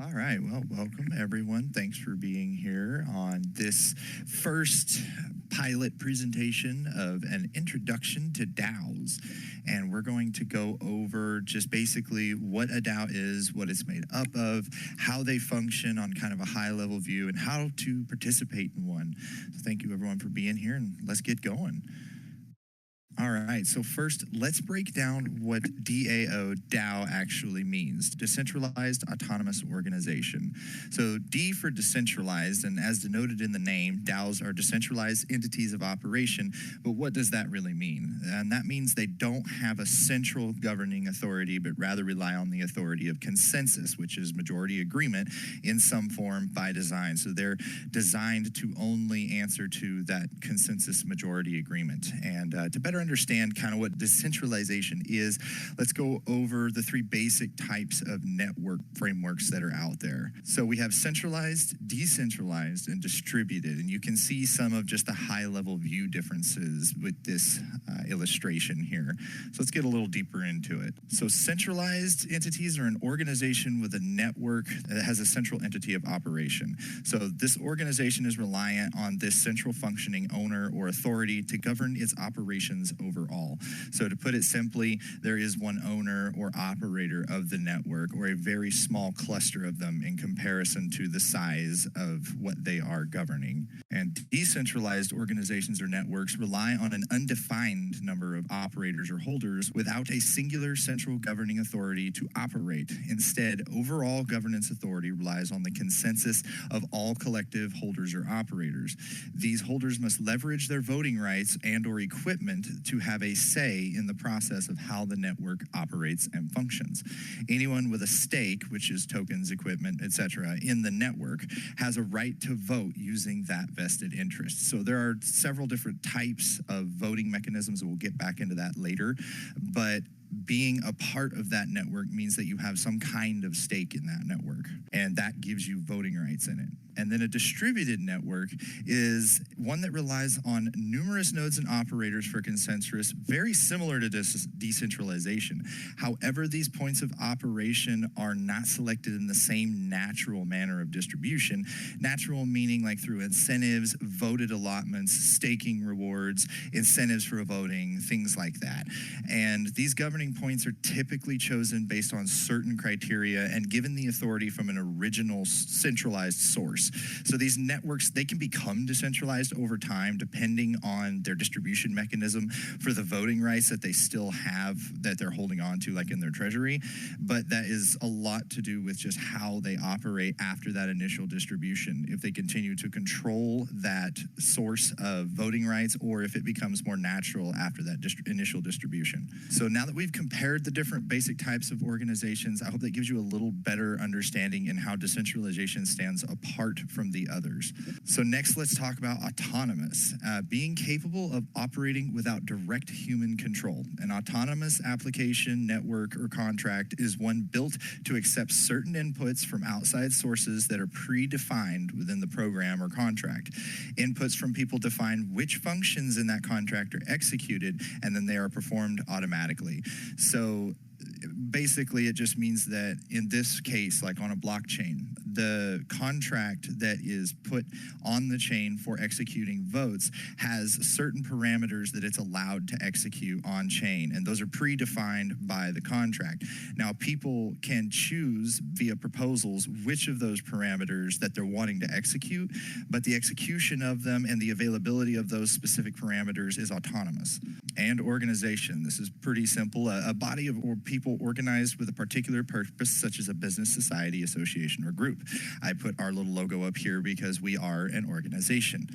All right. Well, welcome everyone. Thanks for being here on this first pilot presentation of an introduction to DAOs. And we're going to go over just basically what a DAO is, what it's made up of, how they function on kind of a high level view, and how to participate in one. So thank you everyone for being here, and let's get going. All right, so first, let's break down what DAO actually means, Decentralized Autonomous Organization. So D for decentralized, and as denoted in the name, DAOs are decentralized entities of operation, but what does that really mean? And that means they don't have a central governing authority, but rather rely on the authority of consensus, which is majority agreement in some form by design. So they're designed to only answer to that consensus majority agreement. And to better understand kind of what decentralization is, let's go over the three basic types of network frameworks that are out there. So we have centralized, decentralized, and distributed. And you can see some of just the high level view differences with this illustration here. So let's get a little deeper into it. So centralized entities are an organization with a network that has a central entity of operation. So this organization is reliant on this central functioning owner or authority to govern its operations overall. So to put it simply, there is one owner or operator of the network, or a very small cluster of them in comparison to the size of what they are governing. And decentralized organizations or networks rely on an undefined number of operators or holders without a singular central governing authority to operate. Instead, overall governance authority relies on the consensus of all collective holders or operators. These holders must leverage their voting rights and or equipment to have a say in the process of how the network operates and functions. Anyone with a stake, which is tokens, equipment, etc., in the network has a right to vote using that vested interest. So there are several different types of voting mechanisms, and we'll get back into that later, but being a part of that network means that you have some kind of stake in that network, and that gives you voting rights in it. And then a distributed network is one that relies on numerous nodes and operators for consensus, very similar to decentralization. However, these points of operation are not selected in the same natural manner of distribution. Natural meaning like through incentives, voted allotments, staking rewards, incentives for voting, things like that. And these governing points are typically chosen based on certain criteria and given the authority from an original centralized source. So these networks, they can become decentralized over time depending on their distribution mechanism for the voting rights that they still have that they're holding on to, like in their treasury. But that is a lot to do with just how they operate after that initial distribution. If they continue to control that source of voting rights, or if it becomes more natural after that initial distribution. So now that we've compared the different basic types of organizations, I hope that gives you a little better understanding in how decentralization stands apart from the others. So next, let's talk about autonomous, being capable of operating without direct human control. An autonomous application, network, or contract is one built to accept certain inputs from outside sources that are predefined within the program or contract. Inputs from people define which functions in that contract are executed, and then they are performed automatically. So basically, it just means that in this case, like on a blockchain, the contract that is put on the chain for executing votes has certain parameters that it's allowed to execute on chain, and those are predefined by the contract. Now, people can choose via proposals which of those parameters that they're wanting to execute, but the execution of them and the availability of those specific parameters is autonomous. And organization, this is pretty simple. A body of people organized with a particular purpose, such as a business, society, association, or group. I put our little logo up here because we are an organization.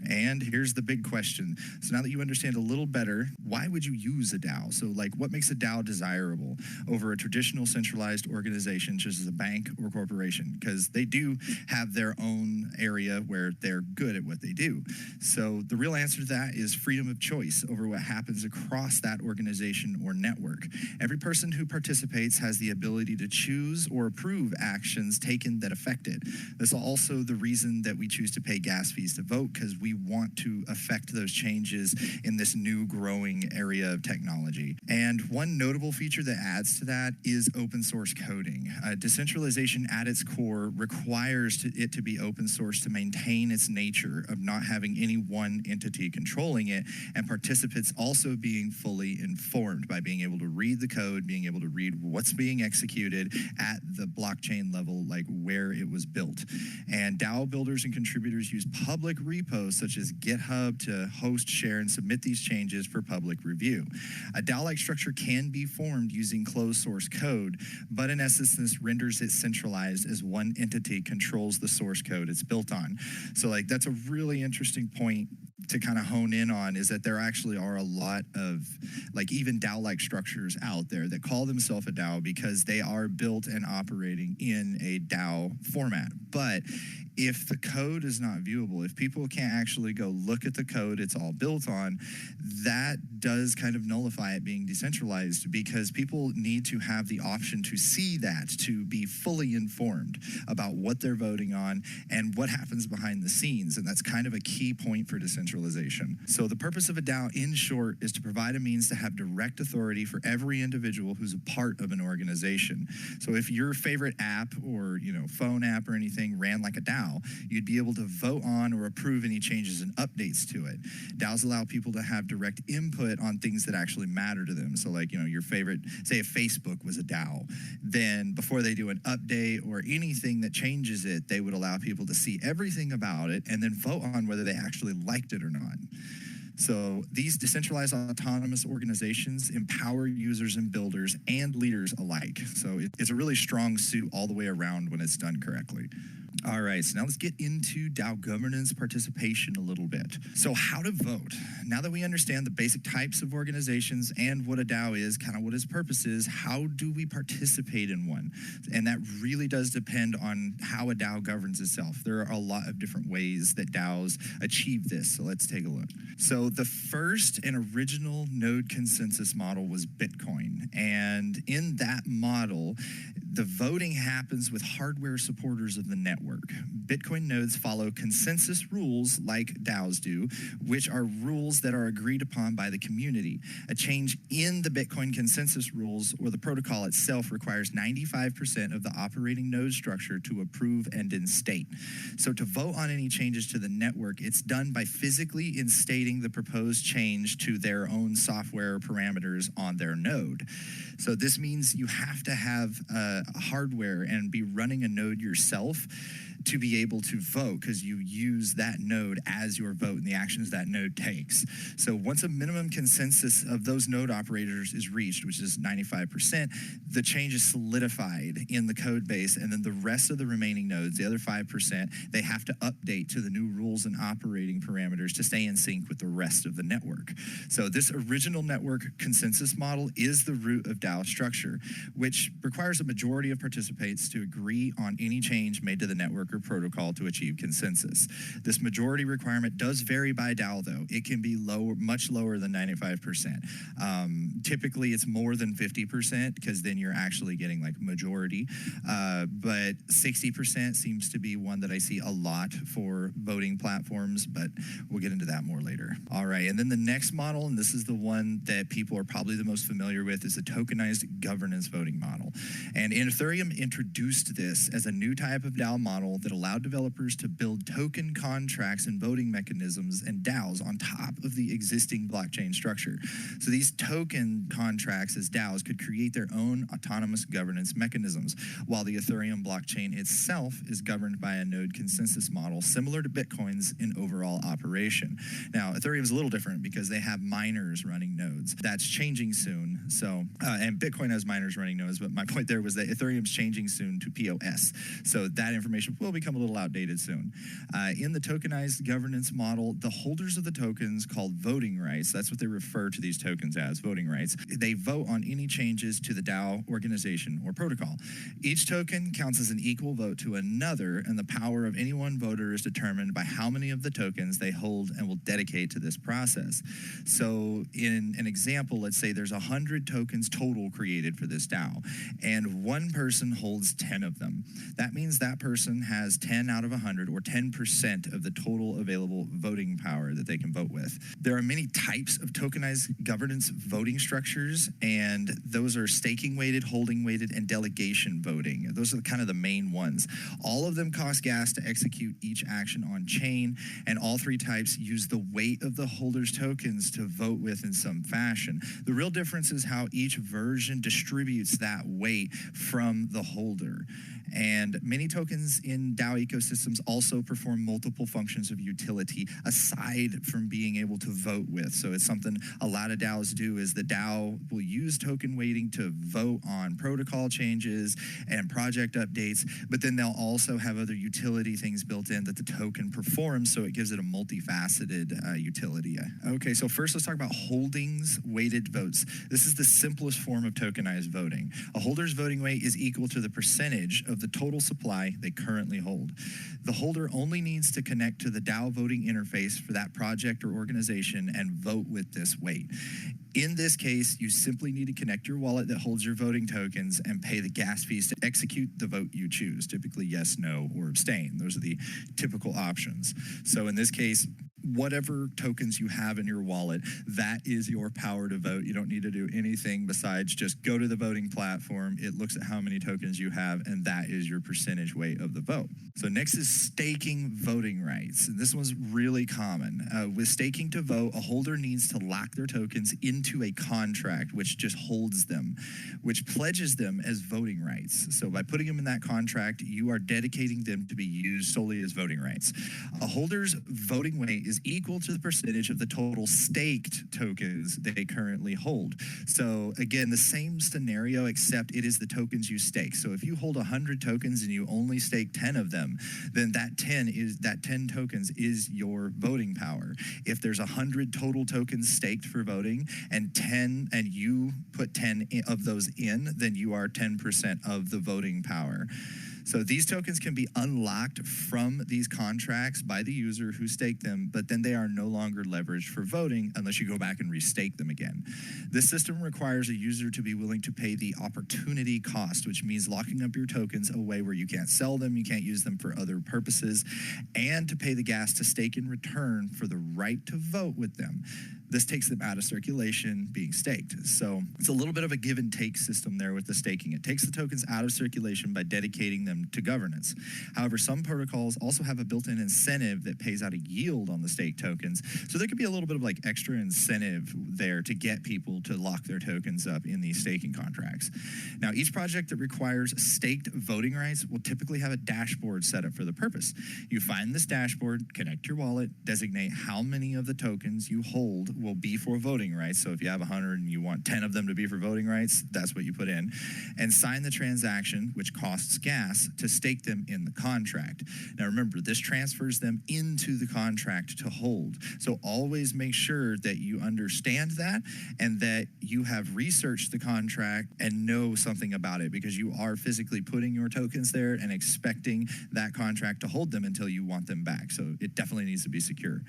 And here's the big question. So now that you understand a little better, why would you use a DAO? So like, what makes a DAO desirable over a traditional centralized organization, such as a bank or corporation? Because they do have their own area where they're good at what they do. So the real answer to that is freedom of choice over what happens across that organization or network. Every person who participates has the ability to choose or approve actions taken that affect it. That's also the reason that we choose to pay gas fees to vote, because we we want to affect those changes in this new growing area of technology. And one notable feature that adds to that is open source coding. Decentralization at its core requires it to be open source to maintain its nature of not having any one entity controlling it, and participants also being fully informed by being able to read the code, being able to read what's being executed at the blockchain level, like where it was built. And DAO builders and contributors use public repos such as GitHub to host, share, and submit these changes for public review. A DAO-like structure can be formed using closed source code, but in essence, this renders it centralized as one entity controls the source code it's built on. So like that's a really interesting point to kind of hone in on, is that there actually are a lot of like even DAO-like structures out there that call themselves a DAO because they are built and operating in a DAO format. But if the code is not viewable, if people can't actually go look at the code it's all built on, that does kind of nullify it being decentralized, because people need to have the option to see that, to be fully informed about what they're voting on and what happens behind the scenes. And that's kind of a key point for decentralization. So the purpose of a DAO, in short, is to provide a means to have direct authority for every individual who's a part of an organization. So if your favorite app or phone app or anything ran like a DAO, you'd be able to vote on or approve any changes and updates to it. DAOs allow people to have direct input on things that actually matter to them. So like, your favorite, say if Facebook was a DAO, then before they do an update or anything that changes it, they would allow people to see everything about it and then vote on whether they actually liked it or not. So these decentralized autonomous organizations empower users and builders and leaders alike. So it's a really strong suit all the way around when it's done correctly. All right, so now let's get into DAO governance participation a little bit. So how to vote. Now that we understand the basic types of organizations and what a DAO is, kind of what its purpose is, how do we participate in one? And that really does depend on how a DAO governs itself. There are a lot of different ways that DAOs achieve this, so let's take a look. So the first and original node consensus model was Bitcoin. And in that model, the voting happens with hardware supporters of the network. Bitcoin nodes follow consensus rules like DAOs do, which are rules that are agreed upon by the community. A change in the Bitcoin consensus rules or the protocol itself requires 95% of the operating node structure to approve and instate. So to vote on any changes to the network, it's done by physically instating the proposed change to their own software parameters on their node. So this means you have to have hardware and be running a node yourself to be able to vote, because you use that node as your vote and the actions that node takes. So once a minimum consensus of those node operators is reached, which is 95%, the change is solidified in the code base, and then the rest of the remaining nodes, the other 5%, they have to update to the new rules and operating parameters to stay in sync with the rest of the network. So this original network consensus model is the root of DAO structure, which requires a majority of participants to agree on any change made to the network or protocol to achieve consensus. This majority requirement does vary by DAO, though. It can be lower, much lower than 95%. Typically, it's more than 50%, because then you're actually getting like majority. But 60% seems to be one that I see a lot for voting platforms, but we'll get into that more later. All right, and then the next model, and this is the one that people are probably the most familiar with, is a tokenized governance voting model. And Ethereum introduced this as a new type of DAO model that allowed developers to build token contracts and voting mechanisms and DAOs on top of the existing blockchain structure. So these token contracts as DAOs could create their own autonomous governance mechanisms, while the Ethereum blockchain itself is governed by a node consensus model similar to Bitcoin's in overall operation. Now, Ethereum is a little different because they have miners running nodes. That's changing soon. So, and Bitcoin has miners running nodes, but my point there was that Ethereum's changing soon to POS. So that information will become a little outdated soon. In the tokenized governance model, the holders of the tokens, called voting rights, that's what they refer to these tokens as, voting rights, they vote on any changes to the DAO organization or protocol. Each token counts as an equal vote to another, and the power of any one voter is determined by how many of the tokens they hold and will dedicate to this process. So in an example, let's say there's 100 100 tokens total created for this DAO, and one person holds 10 of them. That means that person has 10 out of 100, or 10% of the total available voting power that they can vote with. There are many types of tokenized governance voting structures, and those are staking weighted, holding weighted, and delegation voting. Those are kind of the main ones. All of them cost gas to execute each action on chain, and all three types use the weight of the holder's tokens to vote with in some fashion. The real difference is how each version distributes that weight from the holder. And many tokens in DAO ecosystems also perform multiple functions of utility aside from being able to vote with. So it's something a lot of DAOs do, is the DAO will use token weighting to vote on protocol changes and project updates, but then they'll also have other utility things built in that the token performs, so it gives it a multifaceted utility. Okay, so first let's talk about holdings weighted votes. This is the simplest form of tokenized voting. A holder's voting weight is equal to the percentage of the total supply they currently hold. The holder only needs to connect to the DAO voting interface for that project or organization and vote with this weight. In this case, you simply need to connect your wallet that holds your voting tokens and pay the gas fees to execute the vote you choose, typically yes, no, or abstain. Those are the typical options. So in this case, whatever tokens you have in your wallet, that is your power to vote. You don't need to do anything besides just go to the voting platform. It looks at how many tokens you have, and that is your percentage weight of the vote. So next is staking voting rights. And this one's really common. With staking to vote, a holder needs to lock their tokens into a contract, which just holds them, which pledges them as voting rights. So by putting them in that contract, you are dedicating them to be used solely as voting rights. A holder's voting weight is equal to the percentage of the total staked tokens they currently hold. So again, the same scenario, except it is the tokens you stake. So if you hold 100 tokens and you only stake 10 of them, then that 10 tokens is your voting power. If there's 100 total tokens staked for voting and you put 10 of those in, then you are 10% of the voting power. So these tokens can be unlocked from these contracts by the user who staked them, but then they are no longer leveraged for voting unless you go back and restake them again. This system requires a user to be willing to pay the opportunity cost, which means locking up your tokens away where you can't sell them, you can't use them for other purposes, and to pay the gas to stake in return for the right to vote with them. This takes them out of circulation being staked. So it's a little bit of a give and take system there with the staking. It takes the tokens out of circulation by dedicating them to governance. However, some protocols also have a built-in incentive that pays out a yield on the staked tokens. So there could be a little bit of like extra incentive there to get people to lock their tokens up in these staking contracts. Now, each project that requires staked voting rights will typically have a dashboard set up for the purpose. You find this dashboard, connect your wallet, designate how many of the tokens you hold will be for voting rights. So if you have 100 and you want 10 of them to be for voting rights, that's what you put in. And sign the transaction, which costs gas, to stake them in the contract. Now remember, this transfers them into the contract to hold. So always make sure that you understand that and that you have researched the contract and know something about it, because you are physically putting your tokens there and expecting that contract to hold them until you want them back. So it definitely needs to be secure.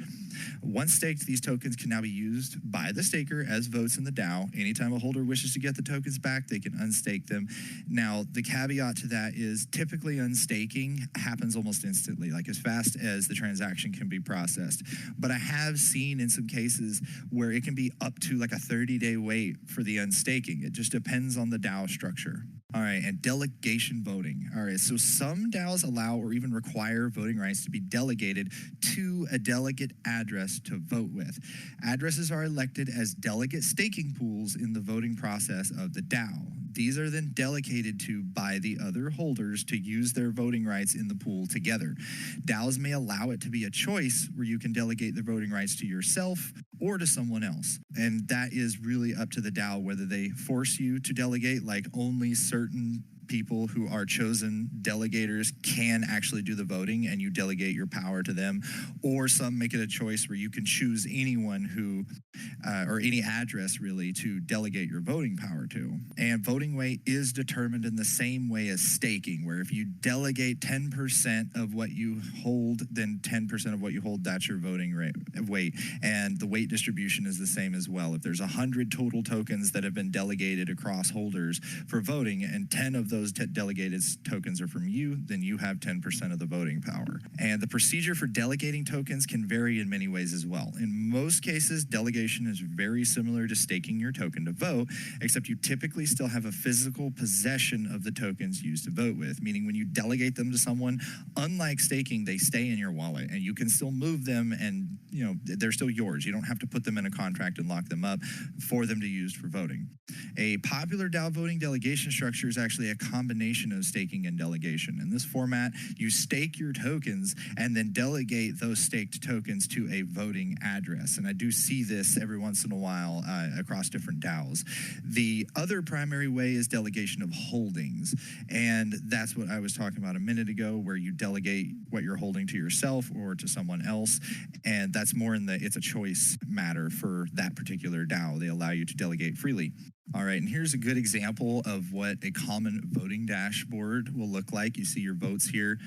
Once staked, these tokens can now be used by the staker as votes in the DAO. Anytime a holder wishes to get the tokens back, they can unstake them. Now, the caveat to that is typically unstaking happens almost instantly, like as fast as the transaction can be processed. But I have seen in some cases where it can be up to like a 30-day wait for the unstaking. It just depends on the DAO structure. All right, and delegation voting. All right, so some DAOs allow or even require voting rights to be delegated to a delegate address to vote with. Addresses are elected as delegate staking pools in the voting process of the DAO. These are then delegated to by the other holders to use their voting rights in the pool together. DAOs may allow it to be a choice where you can delegate the voting rights to yourself or to someone else. And that is really up to the DAO whether they force you to delegate, like only certain people who are chosen delegators can actually do the voting, and you delegate your power to them, or some make it a choice where you can choose anyone who or any address really to delegate your voting power to. And voting weight is determined in the same way as staking, where if you delegate 10% of what you hold, then 10% of what you hold, that's your voting weight. And the weight distribution is the same as well. If there's 100 total tokens that have been delegated across holders for voting, and 10 of those delegated tokens are from you, then you have 10% of the voting power. And the procedure for delegating tokens can vary in many ways as well. In most cases, delegation is very similar to staking your token to vote, except you typically still have a physical possession of the tokens used to vote with, meaning when you delegate them to someone, unlike staking, they stay in your wallet and you can still move them, and they're still yours. You don't have to put them in a contract and lock them up for them to use for voting. A popular DAO voting delegation structure is actually a combination of staking and delegation. In this format, you stake your tokens and then delegate those staked tokens to a voting address. And I do see this every once in a while across different DAOs. The other primary way is delegation of holdings. And that's what I was talking about a minute ago, where you delegate what you're holding to yourself or to someone else. And that's more it's a choice matter for that particular DAO. They allow you to delegate freely. All right, and here's a good example of what a common voting dashboard will look like. You see your votes here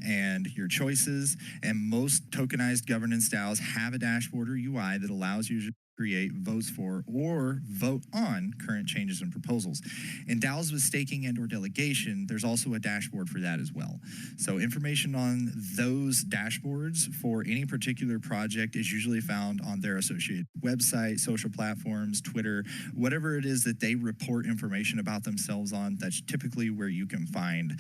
and your choices, and most tokenized governance DAOs have a dashboard or UI that allows you to create votes for or vote on current changes and proposals. In DAOs with staking and or delegation, there's also a dashboard for that as well. So information on those dashboards for any particular project is usually found on their associated website, social platforms, Twitter, whatever it is that they report information about themselves on. That's typically where you can find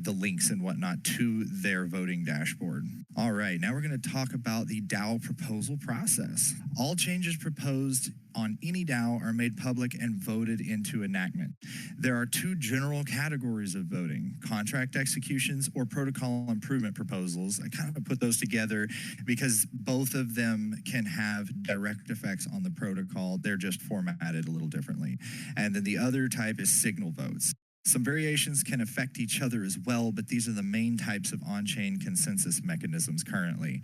the links and whatnot to their voting dashboard. All right, now we're going to talk about the DAO proposal process. All changes proposed on any DAO are made public and voted into enactment. There are two general categories of voting: contract executions or protocol improvement proposals. I kind of put those together because both of them can have direct effects on the protocol. They're just formatted a little differently. And then the other type is signal votes. Some variations can affect each other as well, but these are the main types of on-chain consensus mechanisms currently.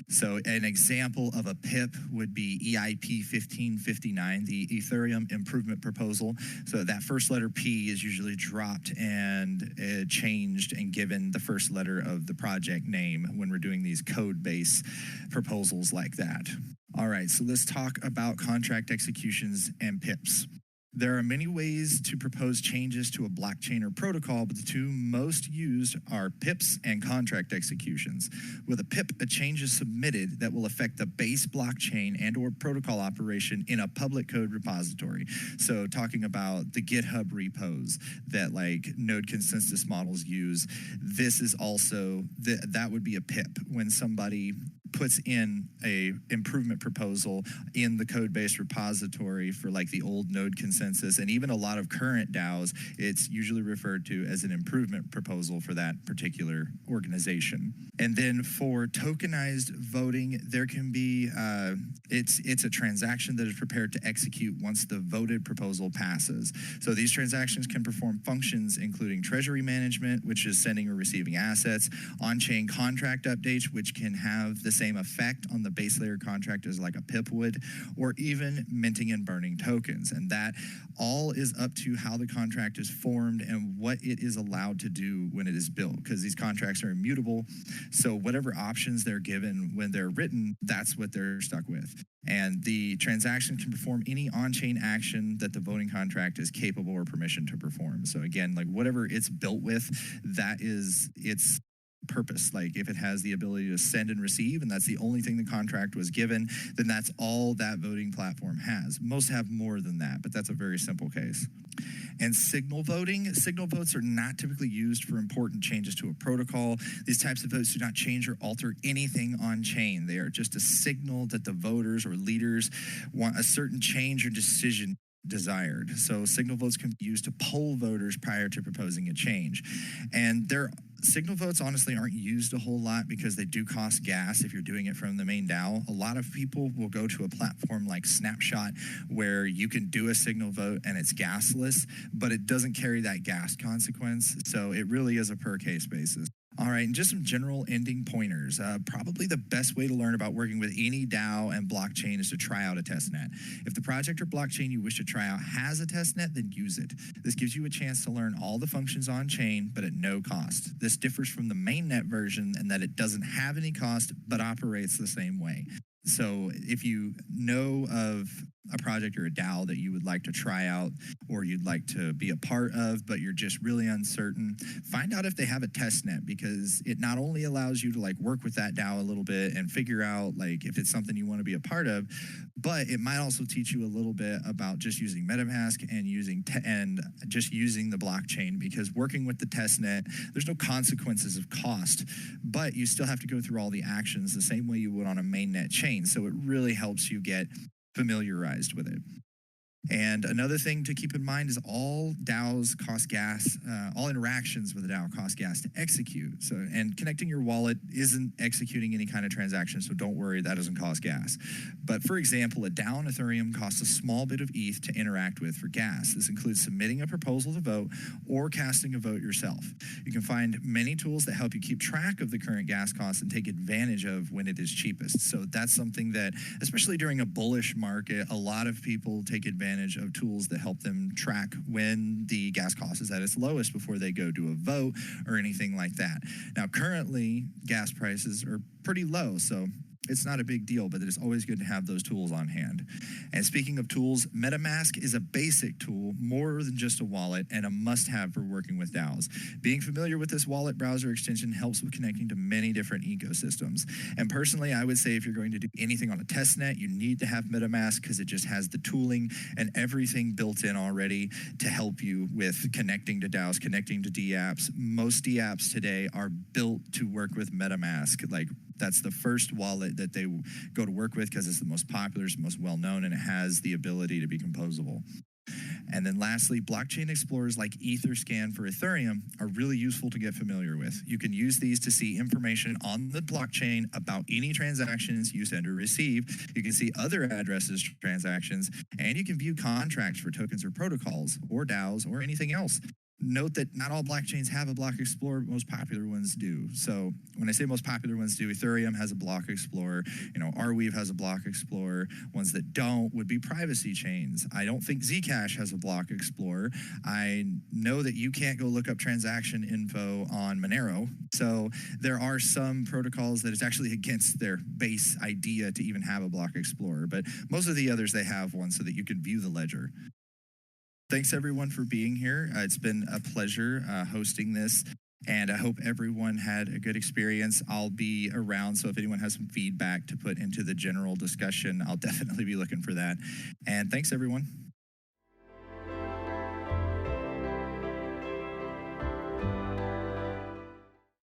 So an example of a PIP would be EIP 1559, the Ethereum Improvement Proposal. So that first letter P is usually dropped and changed and given the first letter of the project name when we're doing these code-based proposals like that. All right, so let's talk about contract executions and PIPs. There are many ways to propose changes to a blockchain or protocol, but the two most used are PIPs and contract executions. With a PIP, a change is submitted that will affect the base blockchain and or protocol operation in a public code repository. So talking about the GitHub repos that like node consensus models use, this is also, that would be a PIP when somebody puts in a improvement proposal in the code-based repository for like the old node consensus, and even a lot of current DAOs, it's usually referred to as an improvement proposal for that particular organization. And then for tokenized voting, there can be, it's a transaction that is prepared to execute once the voted proposal passes. So these transactions can perform functions including treasury management, which is sending or receiving assets, on-chain contract updates, which can have the same effect on the base layer contract as like a PIP would, or even minting and burning tokens. And that all is up to how the contract is formed and what it is allowed to do when it is built, because these contracts are immutable. So whatever options they're given when they're written, that's what they're stuck with. And the transaction can perform any on-chain action that the voting contract is capable or permissioned to perform. So again, like whatever it's built with, that is its purpose. Like if it has the ability to send and receive, and that's the only thing the contract was given, then that's all that voting platform has. Most have more than that, but that's a very simple case. And signal votes are not typically used for important changes to a protocol. These types of votes do not change or alter anything on chain. They are just a signal that the voters or leaders want a certain change or decision desired. So signal votes can be used to poll voters prior to proposing a change. And signal votes honestly aren't used a whole lot because they do cost gas if you're doing it from the main DAO. A lot of people will go to a platform like Snapshot where you can do a signal vote and it's gasless, but it doesn't carry that gas consequence. So it really is a per case basis. All right, and just some general ending pointers. Probably the best way to learn about working with any DAO and blockchain is to try out a testnet. If the project or blockchain you wish to try out has a testnet, then use it. This gives you a chance to learn all the functions on chain, but at no cost. This differs from the mainnet version in that it doesn't have any cost, but operates the same way. So if you know of a project or a DAO that you would like to try out or you'd like to be a part of, but you're just really uncertain, find out if they have a test net, because it not only allows you to like work with that DAO a little bit and figure out like if it's something you want to be a part of, but it might also teach you a little bit about just using MetaMask and just using the blockchain, because working with the test net, there's no consequences of cost, but you still have to go through all the actions the same way you would on a mainnet chain. So it really helps you get familiarized with it. And another thing to keep in mind is all DAOs cost gas, all interactions with a DAO cost gas to execute. So, and connecting your wallet isn't executing any kind of transaction, so don't worry, that doesn't cost gas. But for example, a DAO on Ethereum costs a small bit of ETH to interact with for gas. This includes submitting a proposal to vote or casting a vote yourself. You can find many tools that help you keep track of the current gas costs and take advantage of when it is cheapest. So that's something that, especially during a bullish market, a lot of people take advantage of tools that help them track when the gas cost is at its lowest before they go do a vote or anything like that. Now, currently, gas prices are pretty low, so it's not a big deal, but it is always good to have those tools on hand. And speaking of tools, MetaMask is a basic tool, more than just a wallet, and a must-have for working with DAOs. Being familiar with this wallet browser extension helps with connecting to many different ecosystems. And personally, I would say if you're going to do anything on a testnet, you need to have MetaMask because it just has the tooling and everything built in already to help you with connecting to DAOs, connecting to DApps. Most DApps today are built to work with MetaMask. Like, that's the first wallet that they go to work with because it's the most popular, it's the most well-known, and it has the ability to be composable. And then lastly, blockchain explorers like Etherscan for Ethereum are really useful to get familiar with. You can use these to see information on the blockchain about any transactions you send or receive. You can see other addresses, transactions, and you can view contracts for tokens or protocols or DAOs or anything else. Note that not all blockchains have a block explorer, but most popular ones do. So when I say most popular ones do, Ethereum has a block explorer, Arweave has a block explorer. Ones that don't would be privacy chains. I don't think Zcash has a block explorer. I know that you can't go look up transaction info on Monero. So there are some protocols that it's actually against their base idea to even have a block explorer, but most of the others, they have one so that you can view the ledger. Thanks everyone for being here. It's been a pleasure hosting this, and I hope everyone had a good experience. I'll be around, so if anyone has some feedback to put into the general discussion, I'll definitely be looking for that. And thanks everyone.